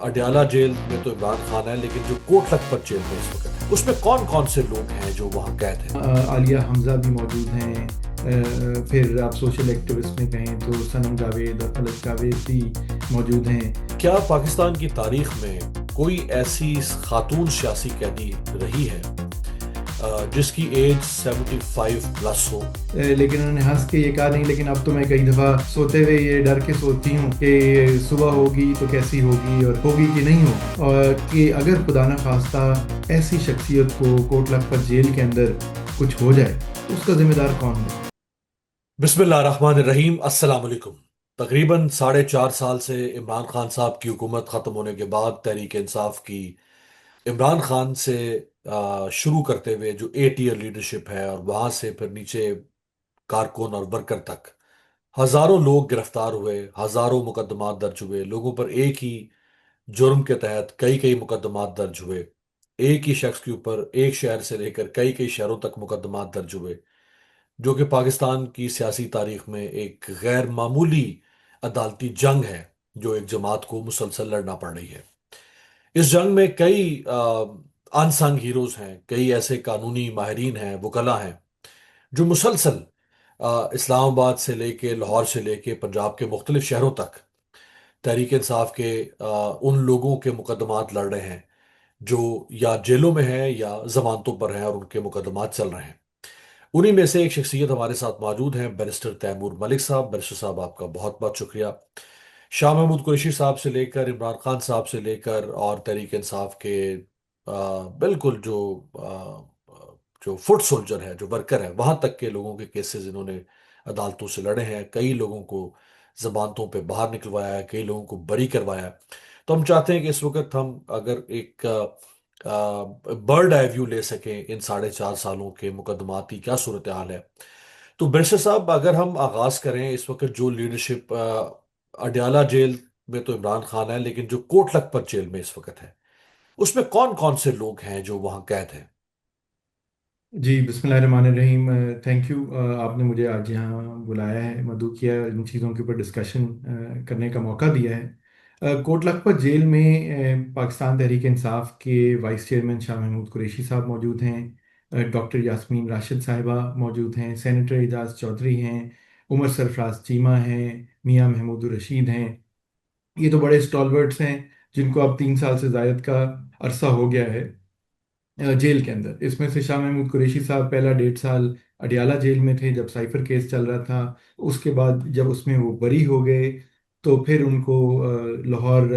Adiala jail में तो इमरान खान है, लेकिन जो कोट लखपत जेल में इस वक्त है उसमें कौन कौन से लोग हैं जो वहाँ कैद हैं? आलिया हमजा भी मौजूद हैं। फिर आप सोशल एक्टिविस्ट में कहें तो सनम जावेद और फलक जावेद भी मौजूद हैं। क्या पाकिस्तान की तारीख में कोई ऐसी खातून सियासी कैदी रही है जिसकी एज 75 प्लस हो? लेकिन उन्होंने हंस के ये कहा, नहीं लेकिन अब तो मैं कई दफ़ा सोते हुए ये डर के सोती हूँ कि सुबह होगी तो कैसी होगी और होगी कि नहीं होगी, और कि अगर खुदा न खास्ता ऐसी शख्सियत को कोट लखपत जेल के अंदर कुछ हो जाए तो उसका जिम्मेदार कौन है। बिस्मिल्लाहिर्रहमानिर्रहीम, अस्सलाम वालेकुम। तकरीबन 4.5 साल से इमरान खान साहब की हुकूमत ख़त्म होने के बाद तहरीक इंसाफ की इमरान खान से शुरू करते हुए जो 8 ईयर लीडरशिप है और वहां से फिर नीचे कारकुन और वर्कर तक हजारों लोग गिरफ्तार हुए, हजारों मुकदमात दर्ज हुए, लोगों पर एक ही जुर्म के तहत कई कई मुकदमात दर्ज हुए। एक ही शख्स के ऊपर एक शहर से लेकर कई कई शहरों तक मुकदमात दर्ज हुए, जो कि पाकिस्तान की सियासी तारीख में एक गैर मामूली अदालती जंग है जो एक जमात को मुसलसल लड़ना पड़ रही है। इस जंग में कई अनसंग हीरोज हैं, कई ऐसे कानूनी माहिरीन हैं, वकला हैं जो मुसलसल इस्लामाबाद से लेके लाहौर से लेके पंजाब के मुख्तलिफ शहरों तक तहरीक इंसाफ के उन लोगों के मुकदमात लड़ रहे हैं जो या जेलों में हैं या जमानतों पर हैं और उनके मुकदमात चल रहे हैं। उन्हीं में से एक शख्सियत हमारे साथ मौजूद हैं, बैरिस्टर तैमूर मलिक साहब। बैरिस्टर साहब, आपका बहुत बहुत शुक्रिया। शाह महमूद कुरैशी साहब से लेकर इमरान खान साहब से लेकर और तहरीक इंसाफ के बिल्कुल जो फुट सोल्जर है, जो वर्कर है, वहां तक के लोगों के केसेस इन्होंने अदालतों से लड़े हैं। कई लोगों को जमानतों पे बाहर निकलवाया है, कई लोगों को बरी करवाया है। तो हम चाहते हैं कि इस वक्त हम अगर एक बर्ड आई व्यू ले सकें इन 4.5 सालों के मुकदमाती क्या सूरत हाल है। तो बैरिस्टर साहब, अगर हम आगाज करें, इस वक्त जो लीडरशिप अडयाला जेल में तो इमरान खान है, लेकिन जो कोट लखपत जेल में इस वक्त है उसमें कौन कौन से लोग हैं जो वहां कैद हैं? जी, बिस्मिल्लाहिर्रहमानिर्रहीम। थैंक यू, आपने मुझे आज यहाँ बुलाया है, मदू किया, इन चीज़ों के ऊपर डिस्कशन करने का मौका दिया है। कोट लखपत जेल में पाकिस्तान तहरीक इंसाफ के वाइस चेयरमैन शाह महमूद कुरैशी साहब मौजूद हैं। डॉक्टर यास्मीन राशिद साहिबा मौजूद हैं। सेनेटर एजाज चौधरी हैं। उमर सरफराज चीमा हैं। मियाँ महमूद रशीद हैं। ये तो बड़े स्टॉलवर्ड्स हैं जिनको अब 3 साल से जायद का अरसा हो गया है जेल के अंदर। इसमें से शाह महमूद कुरैशी साहब पहला 1.5 साल अडियाला जेल में थे जब साइफर केस चल रहा था। उसके बाद जब उसमें वो बरी हो गए तो फिर उनको लाहौर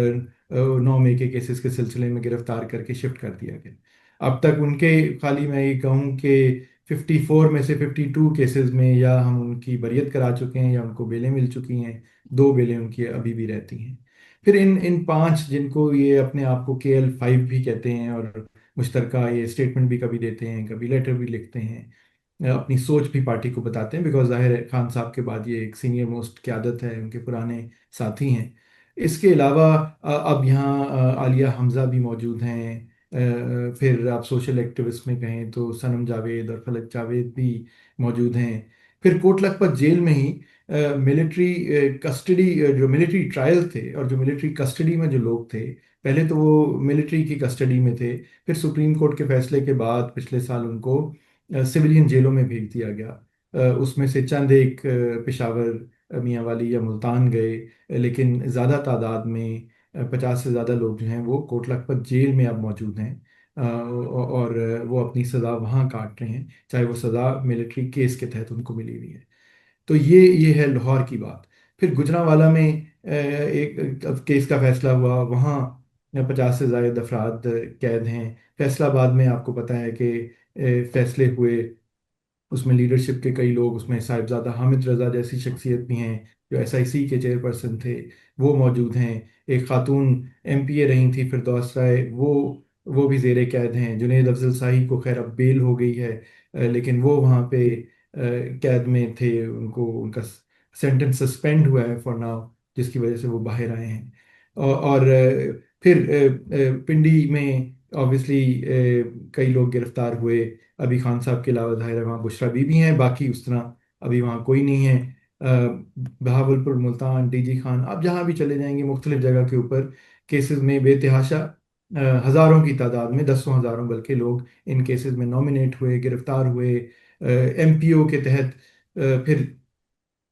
9 मई के केसेस के सिलसिले में गिरफ्तार करके शिफ्ट कर दिया गया। अब तक उनके, खाली मैं ये कहूँ कि 54 में से 52 केसेस में या हम उनकी बरियत करा चुके हैं या उनको बेलें मिल चुकी हैं। 2 बेलें उनकी अभी भी रहती हैं। फिर इन इन 5 जिनको ये अपने आप को KL5 भी कहते हैं और मुश्तरका ये स्टेटमेंट भी कभी देते हैं, कभी लेटर भी लिखते हैं, अपनी सोच भी पार्टी को बताते हैं, बिकॉज जाहिर है खान साहब के बाद ये एक सीनियर मोस्ट क़यादत है, उनके पुराने साथी हैं। इसके अलावा अब यहाँ आलिया हमजा भी मौजूद हैं। फिर आप सोशल एक्टिविस्ट में कहें तो सनम जावेद और फलक जावेद भी मौजूद हैं। फिर कोट लखपत जेल में ही मिलिट्री कस्टडी, जो मिलिट्री ट्रायल थे और जो मिलिट्री कस्टडी में जो लोग थे, पहले तो वो मिलिट्री की कस्टडी में थे। फिर सुप्रीम कोर्ट के फैसले के बाद पिछले साल उनको सिविलियन जेलों में भेज दिया गया। उसमें से चंद एक पेशावर, मियांवाली या मुल्तान गए, लेकिन ज़्यादा तादाद में 50 से ज़्यादा लोग जो हैं वो कोट लखपत जेल में अब मौजूद हैं। और वो अपनी सज़ा वहाँ काट रहे हैं, चाहे वो सज़ा मिलिट्री केस के तहत उनको मिली हुई है। तो ये है लाहौर की बात। फिर गुजरांवाला में एक केस का फैसला हुआ, वहाँ 50 से ज़ायद अफराद कैद हैं। फैसलाबाद में आपको पता है कि फैसले हुए, उसमें लीडरशिप के कई लोग, उसमें साहिबजादा हामिद रजा जैसी शख्सियत भी हैं जो SIC के चेयरपर्सन थे, वो मौजूद हैं। एक खातून MPA रही थी, फिरदौस राय, वो भी जेर कैद हैं। जुनेद अफजल शाही को खैर अब बेल हो गई है, लेकिन वो वहाँ पे कैद में थे, उनको उनका सेंटेंस सस्पेंड हुआ है फॉर नाउ, जिसकी वजह से वो बाहर आए हैं। और फिर पिंडी में ऑब्वियसली कई लोग गिरफ्तार हुए। अभी खान साहब के अलावा जाहिर है वहाँ बुशरा बीबी हैं, बाकी उस तरह अभी वहाँ कोई नहीं है। बहावलपुर, मुल्तान, DG खान, आप जहाँ भी चले जाएंगे मुख्तलिफ जगह के ऊपर केसेस में बेतहाशा हजारों की तादाद में, दसों हजारों बल्कि लोग इन केसेस में नॉमिनेट हुए, गिरफ्तार हुए। एमपीओ के तहत फिर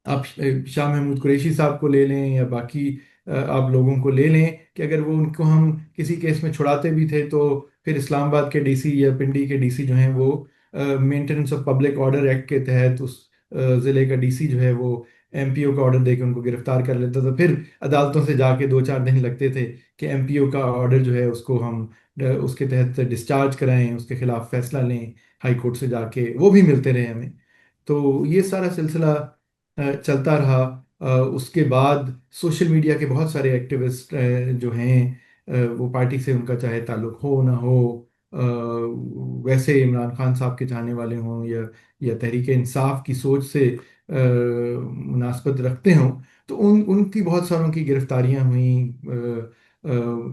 आप शाह महमूद कुरैशी साहब को ले लें या बाकी आप लोगों को ले लें कि अगर वो उनको हम किसी केस में छुड़ाते भी थे तो फिर इस्लामाबाद के डीसी या पिंडी के डीसी जो हैं वो maintenance of public order act के तहत उस ज़िले का डीसी जो है वो एमपीओ का ऑर्डर देकर उनको गिरफ्तार कर लेता था। फिर अदालतों से जाके 2-4 दिन लगते थे कि एमपीओ का ऑर्डर जो है उसको हम उसके तहत डिस्चार्ज कराएं, उसके खिलाफ फैसला लें हाई कोर्ट से जाके, वो भी मिलते रहे हमें। तो ये सारा सिलसिला चलता रहा। उसके बाद सोशल मीडिया के बहुत सारे एक्टिविस्ट जो हैं, वो पार्टी से उनका चाहे ताल्लुक हो ना हो, अ, वैसे इमरान खान साहब के चाहने वाले हों या तहरीक इंसाफ की सोच से मुनासबत रखते हों, तो उनकी बहुत सारों की गिरफ्तारियां हुई।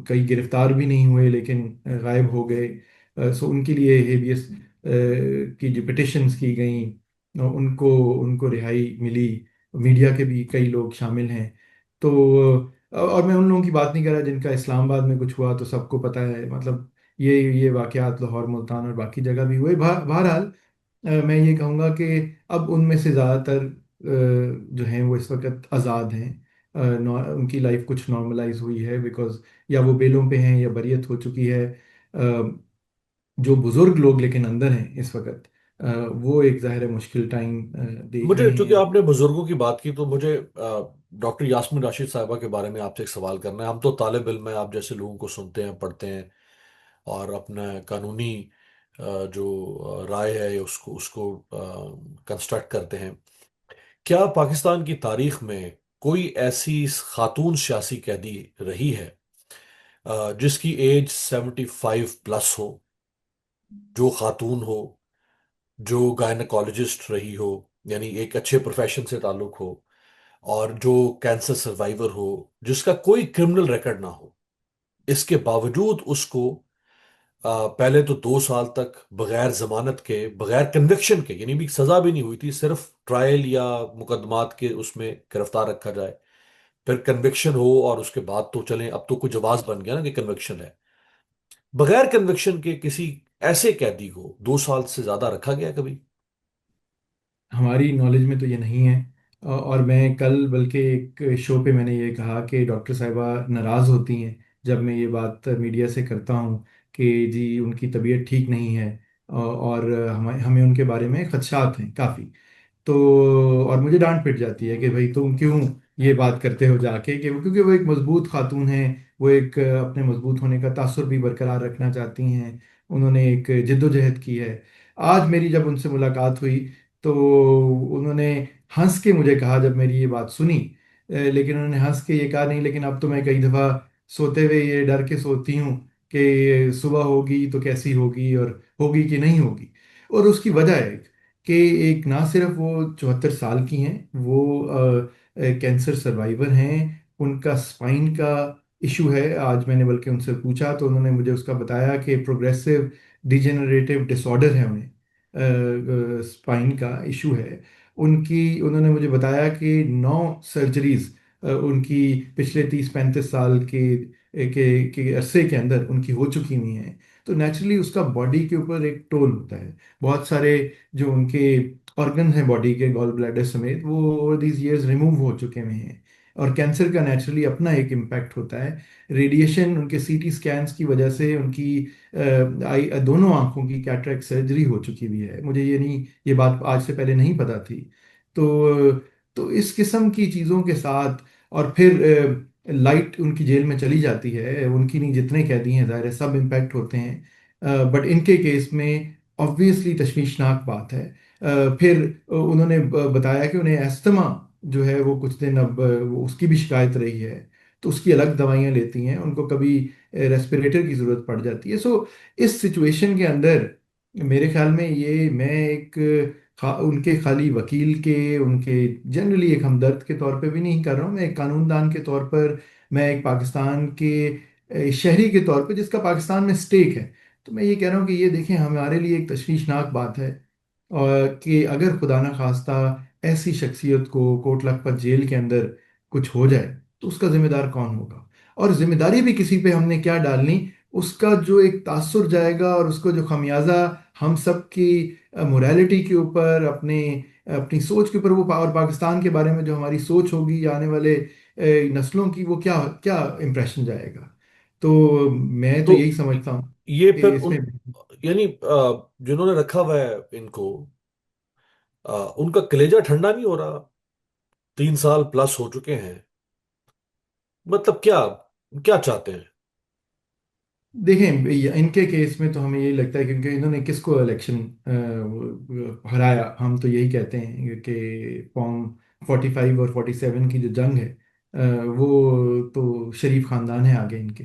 कई गिरफ्तार भी नहीं हुए लेकिन गायब हो गए। सो उनके लिए हेबियस की जो पिटिशन्स की गई, उनको उनको रिहाई मिली। मीडिया के भी कई लोग शामिल हैं। तो और मैं उन लोगों की बात नहीं कर रहा जिनका इस्लामाबाद में कुछ हुआ तो सबको पता है, मतलब ये वाकयात लाहौर, मुल्तान और बाकी जगह भी हुए। बहरहाल मैं ये कहूँगा कि अब उनमें से ज़्यादातर जो हैं वो इस वक्त आज़ाद हैं। उनकी लाइफ कुछ नॉर्मलाइज हुई है बिकॉज या वो बेलों पे हैं या बरियत हो चुकी है। जो बुजुर्ग लोग लेकिन अंदर हैं इस वक्त, वो एक ज़ाहिर है मुश्किल टाइम देख मुझे, रहे चूंकि हैं। आपने बुजुर्गों की बात की, तो मुझे डॉक्टर यास्मीन राशिद साहिबा के बारे में आपसे एक सवाल करना है। हम तो तालिब इल्म हैं, आप जैसे लोगों को सुनते हैं, पढ़ते हैं और अपना कानूनी जो राय है उसको उसको कंस्ट्रक्ट करते हैं। क्या पाकिस्तान की तारीख में कोई ऐसी खातून सियासी कैदी रही है जिसकी एज 75+ हो, जो खातून हो, जो गायनकोलॉजिस्ट रही हो, यानी एक अच्छे प्रोफेशन से ताल्लुक हो, और जो कैंसर सर्वाइवर हो, जिसका कोई क्रिमिनल रिकॉर्ड ना हो, इसके बावजूद उसको पहले तो 2 साल तक बगैर जमानत के, बगैर कन्विक्शन के, यानी भी सजा भी नहीं हुई थी, सिर्फ ट्रायल या मुकदमात के उसमें गिरफ्तार रखा जाए, फिर कन्विक्शन हो, और उसके बाद तो चलें, अब तो कुछ जवाब बन गया ना कि कन्विक्शन है। बगैर कन्विक्शन के किसी ऐसे कैदी को 2 साल से ज्यादा रखा गया कभी? हमारी नॉलेज में तो ये नहीं है। और मैं कल बल्कि एक शो पे मैंने ये कहा कि डॉक्टर साहिबा नाराज़ होती हैं जब मैं ये बात मीडिया से करता हूँ कि जी उनकी तबीयत ठीक नहीं है। और हमें हमें उनके बारे में खदशात हैं काफ़ी। तो और मुझे डांट पिट जाती है कि भाई तुम क्यों ये बात करते हो जाके, कि क्योंकि वो एक मजबूत खातून है। वो एक अपने मजबूत होने का तासुर भी बरकरार रखना चाहती हैं। उन्होंने एक जिद्दोजहद की है। आज मेरी जब उनसे मुलाकात हुई तो उन्होंने हंस के मुझे कहा, जब मेरी ये बात सुनी, लेकिन उन्होंने हंस के ये कहा, नहीं लेकिन अब तो मैं कई दफ़ा सोते हुए ये डर के सोती हूँ कि सुबह होगी तो कैसी होगी और होगी कि नहीं होगी। और उसकी वजह है कि एक ना सिर्फ वो 74 साल की हैं, वो कैंसर सर्वाइवर हैं। उनका स्पाइन का इशू है। आज मैंने बल्कि उनसे पूछा तो उन्होंने मुझे उसका बताया कि प्रोग्रेसिव डिजेनरेटिव डिसऑर्डर है उन्हें, स्पाइन का इशू है। उन्होंने मुझे बताया कि 9 सर्जरीज उनकी पिछले 30-35 साल के अरसे के अंदर उनकी हो चुकी हुई हैं। तो नेचुरली उसका बॉडी के ऊपर एक टोल होता है। बहुत सारे जो उनके ऑर्गन हैं बॉडी के, गॉल ब्लैडर समेत, वो ओवर दीज इयर्स रिमूव हो चुके हुए हैं। और कैंसर का नेचुरली अपना एक इम्पैक्ट होता है। रेडिएशन, उनके सीटी स्कैन्स की वजह से उनकी दोनों आंखों की कैटरेक्ट सर्जरी हो चुकी हुई है। मुझे ये नहीं, ये बात आज से पहले नहीं पता थी। तो इस किस्म की चीज़ों के साथ, और फिर लाइट उनकी जेल में चली जाती है, उनकी नहीं जितने कैदी हैं ज़ाहिर है सब इम्पैक्ट होते हैं, बट इनके केस में ऑब्वियसली तशवीशनाक बात है। फिर उन्होंने बताया कि उन्हें अस्थमा जो है वो कुछ दिन अब वो उसकी भी शिकायत रही है। तो उसकी अलग दवाइयाँ लेती हैं, उनको कभी रेस्पिरेटर की ज़रूरत पड़ जाती है। सो इस सिचुएशन के अंदर मेरे ख्याल में ये मैं एक उनके खाली वकील के, उनके जनरली एक हमदर्द के तौर पे भी नहीं कर रहा हूँ, मैं एक कानूनदान के तौर पर, मैं एक पाकिस्तान के शहरी के तौर पे जिसका पाकिस्तान में स्टेक है, तो मैं ये कह रहा हूँ कि ये देखें हमारे लिए एक तशवीशनाक बात है। और कि अगर खुदा न खास्ता ऐसी शख्सियत को कोट लखपत जेल के अंदर कुछ हो जाए तो उसका जिम्मेदार कौन होगा। और जिम्मेदारी भी किसी पे हमने क्या डालनी, उसका जो एक तासुर जाएगा और उसको जो खमियाजा हम सब की मोरालिटी के ऊपर, अपने अपनी सोच के ऊपर, और पाकिस्तान के बारे में जो हमारी सोच होगी आने वाले नस्लों की, वो क्या क्या इम्प्रेशन जाएगा। तो मैं तो तो यही समझता हूँ ये फिर कि इसमें। उन यानी जिन्होंने रखा हुआ है इनको, उनका कलेजा ठंडा नहीं हो रहा? 3 साल प्लस हो चुके हैं। मतलब क्या क्या चाहते हैं? देखें, इनके केस में तो हमें यही लगता है, क्योंकि इन्होंने किसको इलेक्शन हराया, हम तो यही कहते हैं कि फॉर्म 45 और 47 की जो जंग है, वो तो शरीफ खानदान है आगे इनके।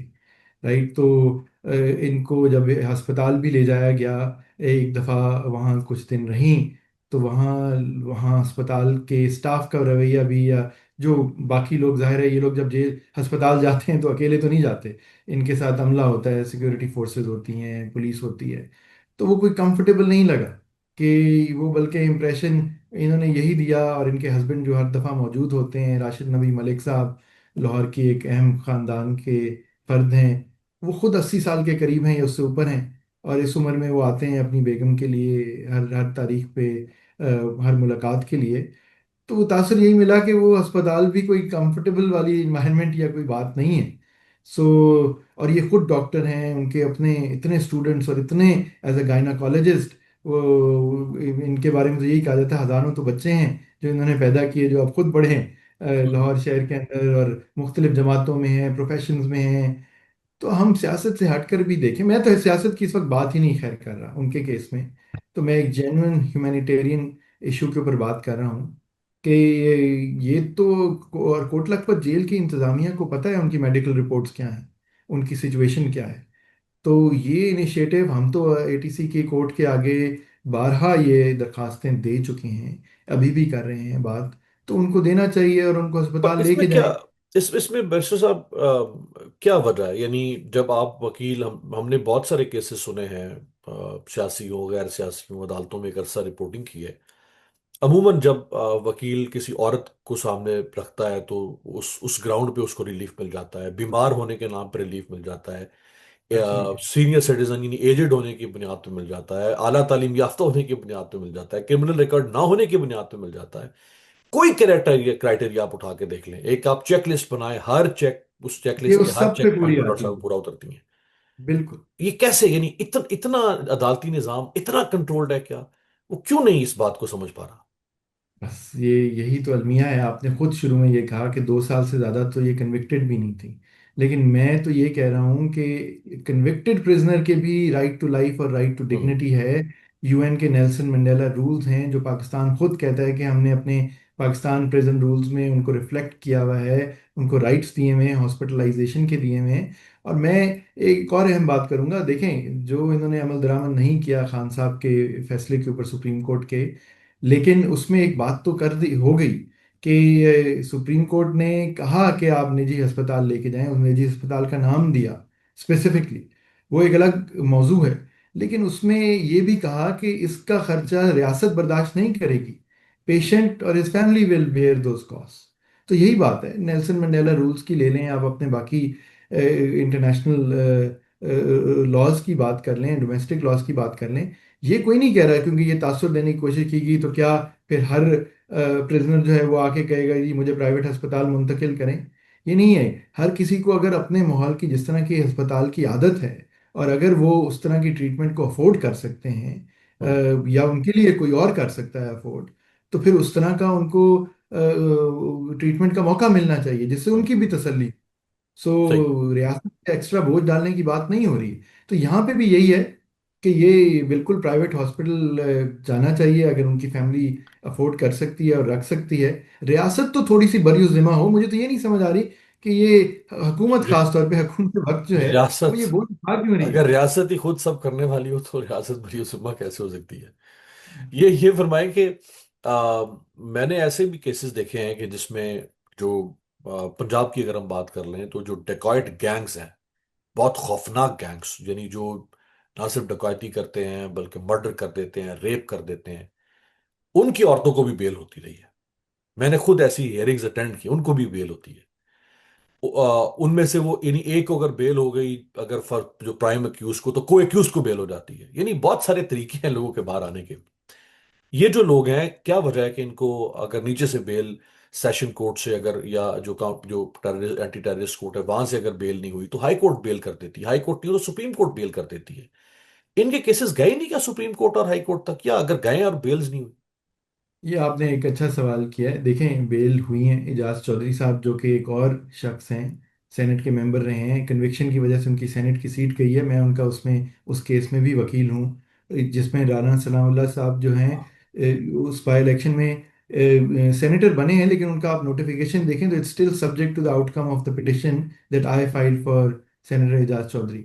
राइट। तो इनको जब अस्पताल भी ले जाया गया एक दफ़ा, वहाँ कुछ दिन रहीं, तो वहाँ वहाँ अस्पताल के स्टाफ का रवैया भी, या जो बाकी लोग, जाहिर है ये लोग जब जेल अस्पताल जाते हैं तो अकेले तो नहीं जाते, इनके साथ अमला होता है, सिक्योरिटी फोर्सेस होती हैं, पुलिस होती है। तो वो कोई कंफर्टेबल नहीं लगा कि वो, बल्कि इम्प्रेशन इन्होंने यही दिया। और इनके हस्बैंड जो हर दफ़ा मौजूद होते हैं, राशिद नबी मलिक साहब, लाहौर की एक अहम ख़ानदान के फर्द हैं, वो खुद 80 साल के करीब हैं या उससे ऊपर हैं। और इस उम्र में वो आते हैं अपनी बेगम के लिए हर हर तारीख पे, हर मुलाकात के लिए। तो वो तासर यही मिला कि वो अस्पताल भी कोई कंफर्टेबल वाली इन्वायरमेंट या कोई बात नहीं है। सो, और ये खुद डॉक्टर हैं, उनके अपने इतने स्टूडेंट्स और इतने एज ए गायनाकोलॉजिस्ट, वो इनके बारे में तो यही कहा जाता है, हज़ारों तो बच्चे हैं जो इन्होंने पैदा किए, जो अब खुद बड़े हैं हम्म। लाहौर शहर के अंदर, और मुख्तलिफ जमातों में हैं, प्रोफेशंस में हैं। तो हम सियासत से हटकर भी देखें, मैं तो सियासत की इस वक्त बात ही नहीं खैर कर रहा उनके केस में। तो मैं एक जेन्युइन ह्यूमैनिटेरियन इशू के ऊपर बात कर रहा हूँ कि ये तो, और कोट लखपत जेल की इंतज़ामिया को पता है उनकी मेडिकल रिपोर्ट्स क्या हैं, उनकी सिचुएशन क्या है। तो ये इनिशिएटिव हम तो एटीसी की कोर्ट के आगे बारहा ये दरखास्तें दे चुके हैं, अभी भी कर रहे हैं बात। तो उनको देना चाहिए और उनको पर अस्पताल इसमें लेके क्या, जाएं। इसमें बैरिस्टर साहब, क्या वजह है? यानी जब आप वकील, हमने बहुत सारे केसेस सुने हैं, सियासी हो गैर सियासी हो, अदालतों में एक अरसा रिपोर्टिंग की है। अमूमन जब वकील किसी औरत को सामने रखता है तो उस ग्राउंड पे उसको रिलीफ मिल जाता है, बीमार होने के नाम पे रिलीफ मिल जाता है, एब्सोल्युटली। सीनियर सिटीजन यानी एजेड होने की बुनियाद पे मिल जाता है, आला तालीम याफ्ता होने की बुनियाद पे मिल जाता है, क्रिमिनल रिकॉर्ड ना होने की बुनियाद पे मिल जाता है। कोई क्राइटेरिया क्राइटेरिया आप उठा के देख लें, एक आप चेक लिस्ट बनाए, हर चेक, उस ये चेकलिस्ट के उस हर सब पे चेक पूरी पॉइंट पर डॉक्टर आती साहब है। पूरा उतरती हैं। बिल्कुल। ये कैसे, यानी इतना अदालती निजाम इतना कंट्रोल्ड है क्या? वो क्यों नहीं इस बात को समझ पा रहा? बस ये, यही तो अलमिया है। आपने खुद शुरू में ये कहा कि 2 साल से ज़्यादा तो ये कन्विक्टेड भी नहीं थी, लेकिन मैं तो ये कह रहा हूँ कि कन्विक्टेड प्रिजनर के भी राइट टू लाइफ और राइट टू हम्म। डिग्निटी है। यूएन के नेल्सन मंडेला रूल्स हैं, जो पाकिस्तान खुद कहता है कि हमने अपने पाकिस्तान प्रिजन रूल्स में उनको रिफ्लेक्ट किया हुआ है, उनको राइट्स दिए हुए हैं, हॉस्पिटलाइजेशन के दिए हुए हैं। और मैं एक और अहम बात करूंगा, देखें जो इन्होंने अमल दरामद नहीं किया खान साहब के फैसले के ऊपर सुप्रीम कोर्ट के, लेकिन उसमें एक बात तो कर दी हो गई कि सुप्रीम कोर्ट ने कहा कि आप निजी अस्पताल लेके जाएं, उस निजी अस्पताल का नाम दिया स्पेसिफिकली, वो एक अलग मौजू है। लेकिन उसमें ये भी कहा कि इसका खर्चा रियासत बर्दाश्त नहीं करेगी, पेशेंट और his family will bear those cost. तो यही बात है, नेल्सन मंडेला रूल्स की ले लें आप, अपने बाकी इंटरनेशनल लॉज की बात कर लें, डोमेस्टिक लॉज की बात कर लें। ये कोई नहीं कह रहा है क्योंकि ये तासुर देने की कोशिश की गई तो क्या फिर हर प्रिजनर जो है वो आके कहेगा जी मुझे प्राइवेट अस्पताल मुंतकिल करें। ये नहीं है। हर किसी को अगर अपने माहौल की, जिस तरह की अस्पताल की आदत है, और अगर वो उस तरह की ट्रीटमेंट को अफोर्ड कर सकते हैं, हम्म। या उनके लिए कोई और कर सकता है अफोर्ड, तो फिर उस तरह का उनको ट्रीटमेंट का मौका मिलना चाहिए, जिससे हम्म। उनकी भी तसल्ली। सो सही। रियासत पे एक्स्ट्रा बोझ डालने की बात नहीं हो रही। तो यहाँ पे भी यही है कि ये बिल्कुल प्राइवेट हॉस्पिटल जाना चाहिए अगर उनकी फैमिली अफोर्ड कर सकती है और रख सकती है। रियासत तो थोड़ी सी बरी जिम्मा हो, मुझे तो ये नहीं समझ आ रही कि ये हुकूमत, रि- खास तौर पे हुकूमत वक्त जो है, वो रियासत, ये बोझ उठा क्यों रही अगर है। रियासत ही खुद सब करने वाली हो तो रियासत बरी जिम्मा कैसे हो सकती है? ये फरमाएं कि मैंने ऐसे भी केसेस देखे हैं कि जिसमें जो पंजाब की अगर हम बात कर लें तो जो डेकॉइट गैंग्स हैं, बहुत खौफनाक गैंग्स, यानी जो ना सिर्फ डकैती करते हैं बल्कि मर्डर कर देते हैं, रेप कर देते हैं, उनकी औरतों को भी बेल होती रही है। मैंने खुद ऐसी हियरिंग्स अटेंड की, उनको भी बेल होती है। उनमें से वो यानी एक को अगर बेल हो गई, अगर फॉर जो प्राइम अक्यूज को, तो को एक्यूज को बेल हो जाती है। यानी बहुत सारे तरीके हैं लोगों के बाहर आने के। ये जो लोग हैं, क्या वजह है कि इनको अगर नीचे से बेल, सेशन कोर्ट से अगर, या जो जो टेररिस्ट एंटी टेररिस्ट कोर्ट है वहां से अगर बेल नहीं हुई तो हाई कोर्ट बेल कर देती है, हाई कोर्ट नहीं तो सुप्रीम कोर्ट बेल कर देती है। इनके केसेस गए नहीं क्या सुप्रीम कोर्ट और हाई कोर्ट तक, या अगर गए और बेल्स नहीं हुई? ये आपने एक अच्छा सवाल किया है। देखें, बेल हुई हैं एजाज चौधरी साहब, जो कि एक और शख्स हैं, सेनेट के मेंबर रहे हैं। कन्विक्शन की वजह से उनकी सेनेट की सीट गई है। मैं उनका उसमें उस केस में भी वकील हूँ, जिसमें राना सनाउल्लाह साहब जो हैं, उस बाई इलेक्शन में सेनेटर बने हैं, लेकिन उनका आप नोटिफिकेशन देखें तो it's still subject to the outcome of the petition that I filed for Senator Ejaz Chaudhry.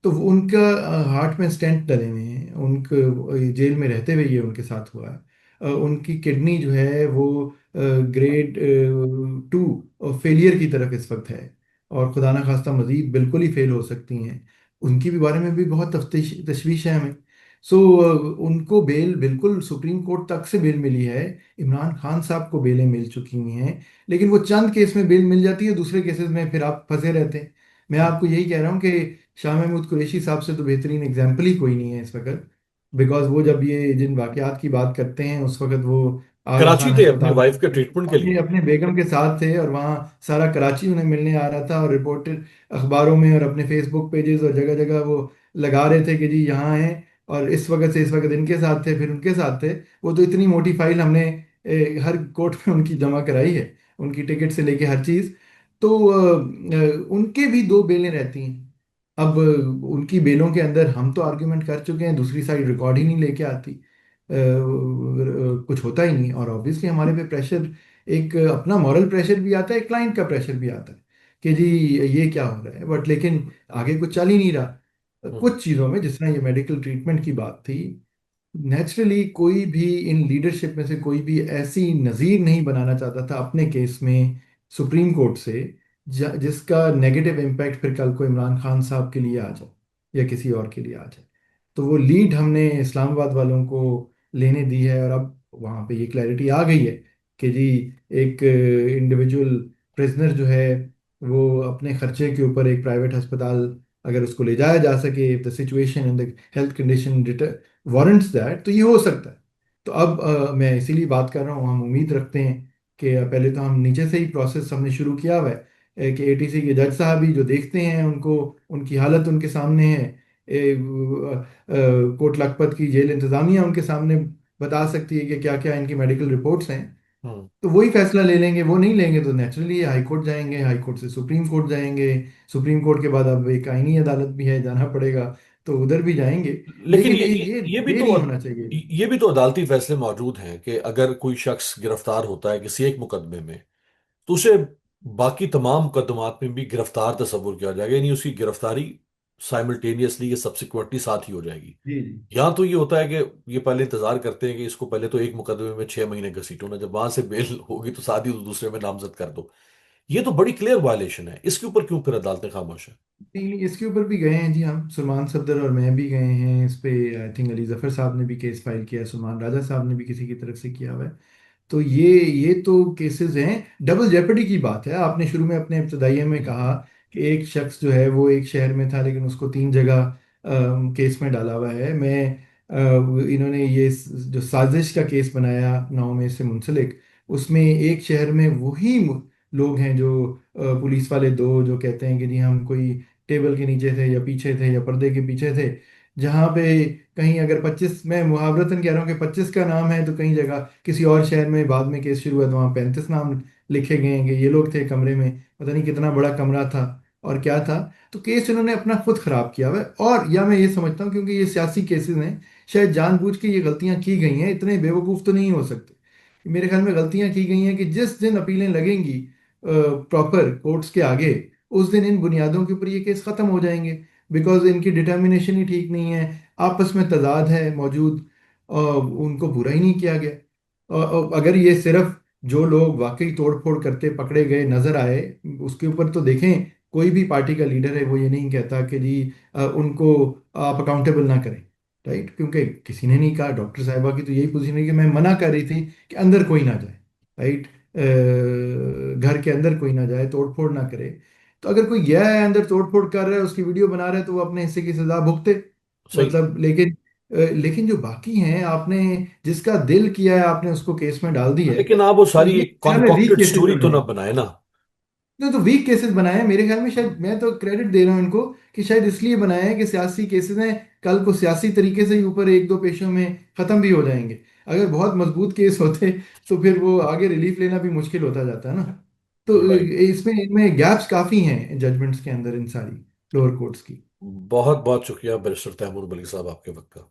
तो उनका हार्ट में स्टेंट डले हुए हैं, उनको जेल में रहते हुए ये उनके साथ हुआ है। उनकी किडनी जो है वो ग्रेड 2 फेलियर की तरफ इस वक्त है, और खुदा ना खास्ता मजीद बिल्कुल ही फेल हो सकती हैं। उनकी भी बारे में भी बहुत तफ्तीश तशवीश है हमें। सो उनको बेल बिल्कुल सुप्रीम कोर्ट तक से बेल मिली है। इमरान खान साहब को बेलें मिल चुकी हुई हैं, लेकिन वो चंद केस में बेल मिल जाती है, दूसरे केसेस में फिर आप फंसे रहते हैं। मैं आपको यही कह रहा हूँ कि शाह महमूद कुरैशी साहब से तो बेहतरीन एग्जाम्पल ही कोई नहीं है इस वक्त। बिकॉज वो जब ये जिन वाकयात की बात करते हैं, उस वक्त वो आगा कराची खान थे अपनी अस्पताल वाइफ के ट्रीटमेंट के अपने लिए। अपने बेगम के साथ थे, और वहाँ सारा कराची उन्हें मिलने आ रहा था, और रिपोर्टर अखबारों में और अपने फेसबुक पेजेस और जगह जगह वो लगा रहे थे कि जी यहाँ हैं, और इस वक्त से इस वक्त इनके साथ थे, फिर उनके साथ थे। वो तो इतनी मोटी फाइल हमने हर कोर्ट में उनकी जमा कराई है, उनकी टिकट से लेके हर चीज़। तो उनके भी दो बेलें रहती हैं। अब उनकी बेलों के अंदर हम तो आर्ग्यूमेंट कर चुके हैं, दूसरी साइड रिकॉर्ड ही नहीं लेके आती, कुछ होता ही नहीं। और ऑब्वियसली हमारे पे प्रेशर, एक अपना मॉरल प्रेशर भी आता है, एक क्लाइंट का प्रेशर भी आता है कि जी ये क्या हो रहा है, बट लेकिन आगे कुछ चल ही नहीं रहा। हम्म। कुछ चीज़ों में, जिस तरह ये मेडिकल ट्रीटमेंट की बात थी, नेचुरली कोई भी इन लीडरशिप में से कोई भी ऐसी नज़ीर नहीं बनाना चाहता था अपने केस में सुप्रीम कोर्ट से, जिसका नेगेटिव इम्पैक्ट फिर कल को इमरान खान साहब के लिए आ जाए या किसी और के लिए आ जाए। तो वो लीड हमने इस्लामाबाद वालों को लेने दी है, और अब वहाँ पे ये क्लैरिटी आ गई है कि जी एक इंडिविजुअल प्रिजनर जो है, वो अपने खर्चे के ऊपर एक प्राइवेट अस्पताल अगर उसको ले जाया जा सके, the situation and the health condition warrants that, तो ये हो सकता है। तो अब मैं इसीलिए बात कर रहा हूँ, हम उम्मीद रखते हैं कि पहले तो हम नीचे से ही प्रोसेस हमने शुरू किया हुआ है, कि एटीसी के जज साहब ही जो देखते हैं उनको, उनकी हालत उनके सामने है। कोट लखपत की जेल इंतज़ामिया उनके सामने बता सकती है कि क्या क्या इनकी मेडिकल रिपोर्ट्स हैं। हम्म। तो वही फैसला ले लेंगे। वो नहीं लेंगे तो नेचुरली हाई कोर्ट जाएंगे, हाई कोर्ट से सुप्रीम कोर्ट जाएंगे, सुप्रीम कोर्ट के बाद अब एक आईनी अदालत भी है, जाना पड़ेगा, तो उधर भी जाएंगे। लेकिन लेकिन ये ये भी ये तो नहीं होना चाहिए। ये भी तो अदालती फैसले मौजूद हैं कि अगर कोई शख्स गिरफ्तार होता है किसी एक मुकदमे में, तो उसे बाकी तमाम मुकदमात में भी गिरफ्तार तस्वुर किया जाएगा, यानी उसकी गिरफ्तारी साइमल्टेनियसली या सब्सिक्वेंटली साथ ही हो जाएगी। जी जी। यहाँ तो ये होता है कि ये पहले इंतजार करते हैं कि इसको पहले तो एक मुकदमे में 6 महीने घसीटो ना, जब वहां से बेल होगी तो साथ ही तो दूसरे में नामजद कर दो। ये तो बड़ी क्लियर वायलेशन है, इसके ऊपर क्यों फिर अदालतें खामोश है? नहीं नहीं, इसके ऊपर भी गए हैं जी हम, सलमान सफदर और मैं भी गए हैं इस पे। आई थिंक अली जफर साहब ने भी केस फाइल किया है, सलमान राजा साहब ने भी किसी की तरफ से किया हुआ है। तो ये तो केसेस हैं। डबल जेपर्डी की बात है। आपने शुरू में अपने इब्तदाइये में कहा कि एक शख्स जो है वो एक शहर में था, लेकिन उसको तीन जगह केस में डाला हुआ है। इन्होंने ये जो साजिश का केस बनाया 9 मई से मुंसलिक, उसमें एक शहर में वही लोग हैं जो पुलिस वाले दो, जो कहते हैं कि जी हम कोई टेबल के नीचे थे या पीछे थे या पर्दे के पीछे थे। जहाँ पे कहीं अगर 25, मैं मुहावरतन कह रहा हूँ कि 25 का नाम है, तो कहीं जगह किसी और शहर में बाद में केस शुरू हुआ तो वहाँ 35 नाम लिखे गए हैं कि ये लोग थे कमरे में। पता नहीं कितना बड़ा कमरा था और क्या था। तो केस इन्होंने अपना खुद खराब किया हुआ है। और या मैं ये समझता हूँ क्योंकि ये सियासी केसेस हैं, शायद जानबूझ के ये गलतियां की गई हैं, इतने बेवकूफ़ तो नहीं हो सकते। मेरे ख्याल में गलतियां की गई हैं कि जिस दिन अपीलें लगेंगी प्रॉपर कोर्ट्स के आगे, उस दिन इन बुनियादों के ऊपर ये केस ख़त्म हो जाएंगे। बिकॉज इनकी डिटर्मिनेशन ही ठीक नहीं है, आपस में तजाद है मौजूद, और उनको बुरा ही नहीं किया गया। और अगर ये सिर्फ जो लोग वाकई तोड़ फोड़ करते पकड़े गए नजर आए, उसके ऊपर तो देखें, कोई भी पार्टी का लीडर है वो ये नहीं कहता कि जी उनको आप अकाउंटेबल ना करें। राइट, क्योंकि किसी ने नहीं कहा। डॉक्टर साहिबा की तो यही पोजीशन है कि मैं मना कर रही थी कि अंदर कोई ना जाए। राइट, घर के अंदर कोई ना जाए, तोड़ फोड़ ना करे। तो अगर कोई गया है अंदर, तोड़ फोड़ कर रहा है, उसकी वीडियो बना रहा है, तो वो अपने हिस्से की सजा भुगते। सही। मतलब लेकिन लेकिन जो बाकी हैं, आपने जिसका दिल किया है आपने उसको केस में डाल दी है। लेकिन आप वो तो सारी ये एक ख्याल है वीक कॉन्कॉक्टेड केसेस स्टोरी तो बने ना हैं। बनाए ना। तो वीक केसेस बनाए हैं मेरे ख्याल में, शायद मैं तो क्रेडिट दे रहा हूँ इनको कि शायद इसलिए बनाए हैं कि सियासी केसेस हैं, कल को सियासी तरीके से ही ऊपर एक दो पेशों में खत्म भी हो जाएंगे। अगर बहुत मजबूत केस होते तो फिर वो आगे रिलीफ लेना भी मुश्किल होता जाता है ना। तो राइट। इसमें इनमें गैप्स काफी हैं जजमेंट्स के अंदर, इन सारी लोअर कोर्ट्स की। बहुत बहुत शुक्रिया बैरिस्टर तैमूर मलिक साहब, आपके वक्त का।